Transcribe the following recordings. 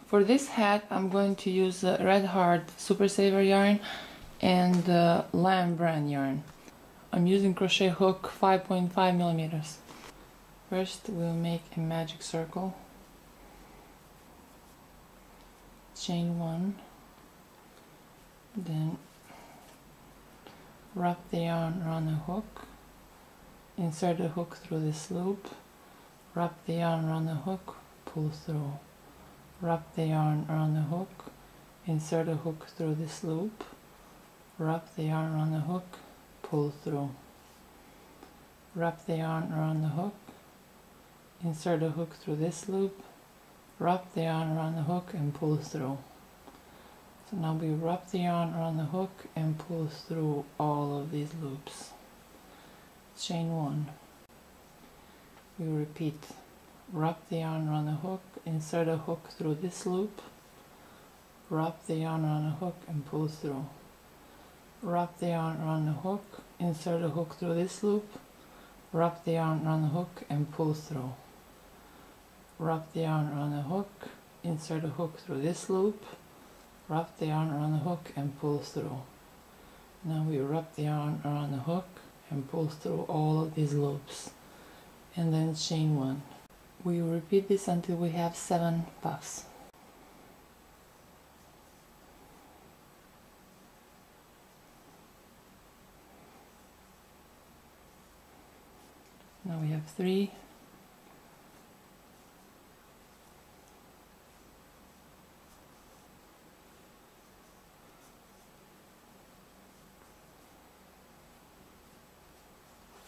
For this hat I'm going to use Red Heart Super Saver yarn and Lamb brand yarn. I'm using crochet hook 5.5 millimeters. First we'll make a magic circle, chain 1, then wrap the yarn around the hook, insert the hook through this loop, wrap the yarn around the hook, pull through, wrap the yarn around the hook, insert the hook through this loop, wrap the yarn around the hook, pull through, wrap the yarn around the hook, insert the hook through this loop, wrap the yarn around the hook and pull through. So now we wrap the yarn around the hook and pull through all of these loops. Chain 1. We repeat. Wrap the yarn around the hook, insert a hook through this loop, wrap the yarn around the hook and pull through. Wrap the yarn around the hook, insert a hook through this loop, wrap the yarn around the hook and pull through. Wrap the yarn around the hook, insert a hook through this loop, wrap the yarn around the hook and pull through. Now we wrap the yarn around the hook and pull through all of these loops, and then chain 1. We repeat this until we have 7 puffs. Now we have 3,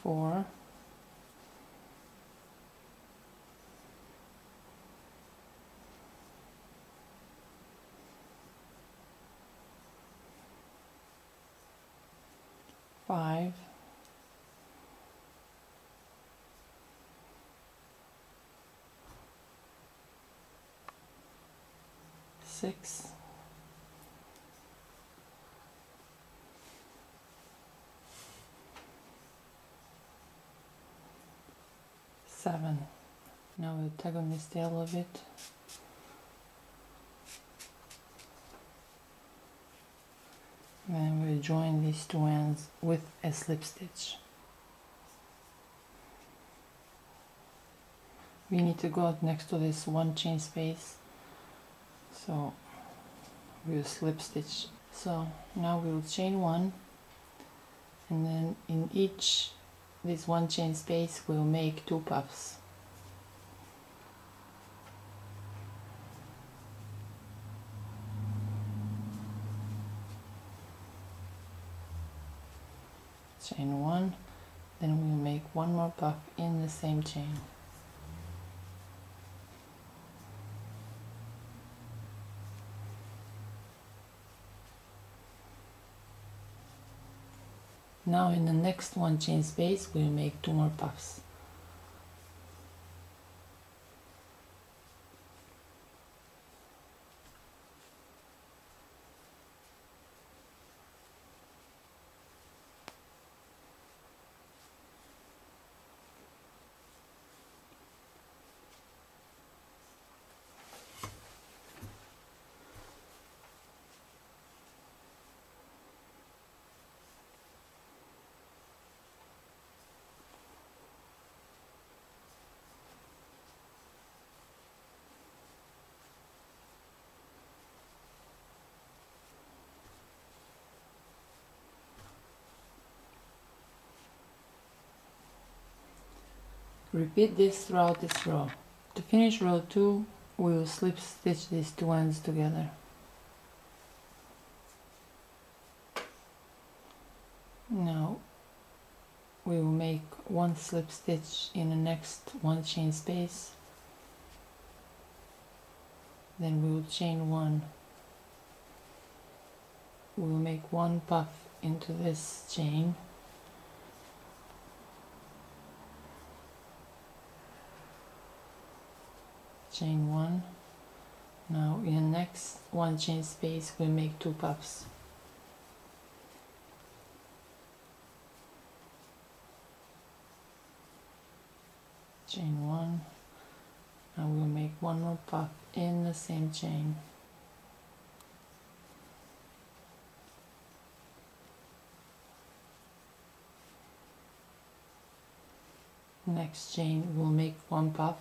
4, 5, 6, 7. Now we'll tug on this tail a bit. Then we'll join these two ends with a slip stitch. We need to go out next to this 1 chain space, so we'll slip stitch. So now we'll chain 1, and then in each this 1 chain space we'll make 2 puffs. Chain 1, then we'll make 1 more puff in the same chain. Now in the next 1 chain space we'll make 2 more puffs. Repeat this throughout this row. To finish row 2, we will slip stitch these 2 ends together. Now we will make 1 slip stitch in the next 1 chain space, then we will chain 1. We will make 1 puff into this chain, chain 1. Now in the next 1 chain space we make 2 puffs. Chain 1, and we'll make one more puff in the same chain. Next chain we'll make one puff,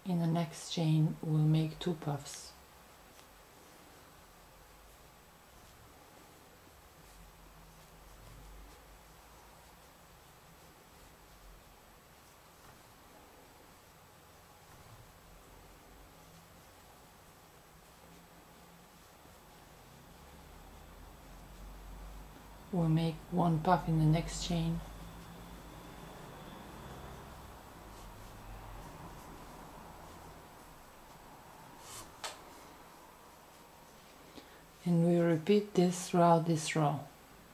in the next chain we'll make two puffs, we'll make one puff in the next chain, and we repeat this throughout this row.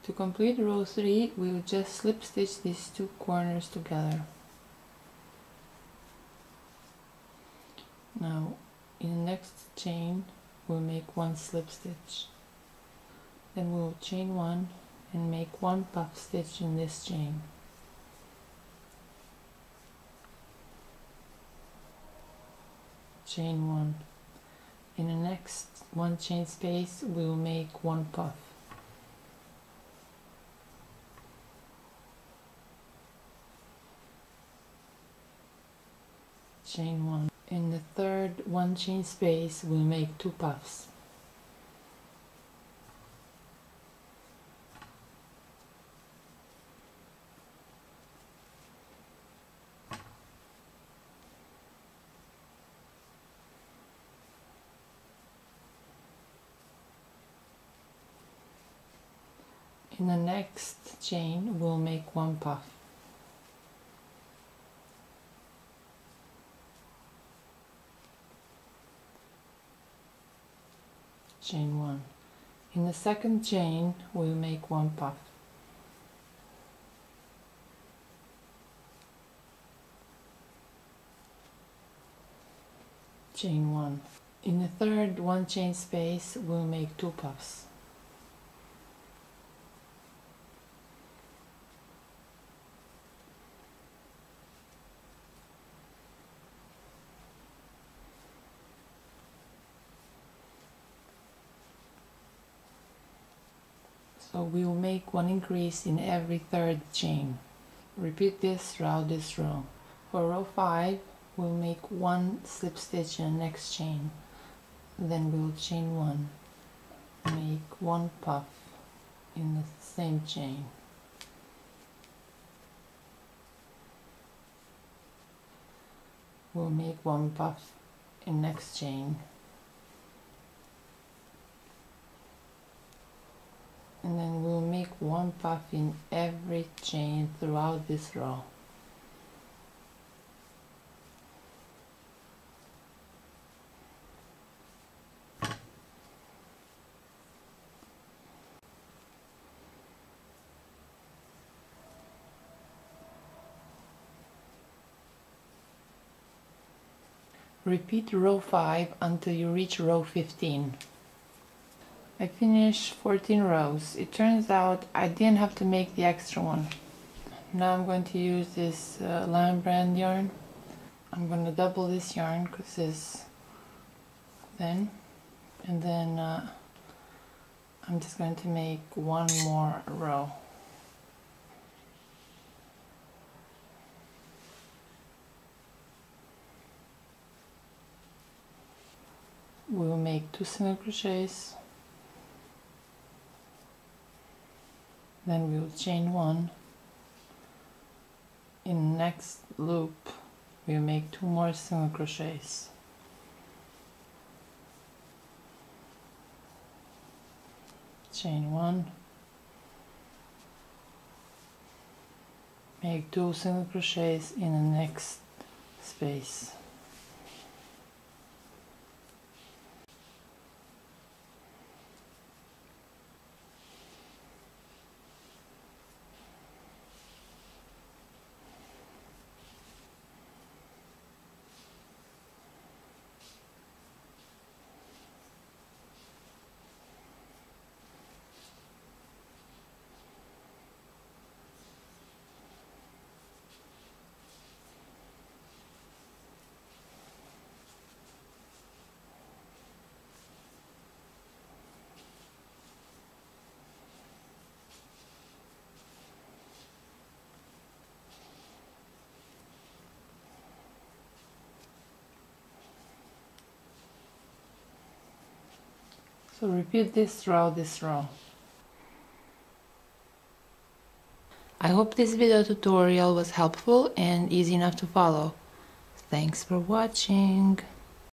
To complete row 3, we'll just slip stitch these two corners together. Now in the next chain we'll make one slip stitch, then we'll chain one and make one puff stitch in this chain. Chain one. In the next one chain space we'll make one puff. Chain one. In the third one chain space we'll make two puffs. In the next chain we'll make one puff. Chain one. In the second chain we'll make one puff. Chain one. In the third one chain space we'll make two puffs. So we will make one increase in every third chain. Repeat this throughout this row. For row 5, we'll make one slip stitch in the next chain. Then we'll chain one, make one puff in the same chain. We'll make one puff in next chain. And then we'll make one puff in every chain throughout this row. Repeat row 5 until you reach row 15. I finished 14 rows. It turns out I didn't have to make the extra one. Now I'm going to use this Lion Brand yarn. I'm going to double this yarn because it's thin, and then I'm just going to make one more row. We'll make 2 single crochets, then we'll chain one. In the next loop we'll make 2 more single crochets, chain one, make 2 single crochets in the next space. So repeat this throughout this row. I hope this video tutorial was helpful and easy enough to follow. Thanks for watching.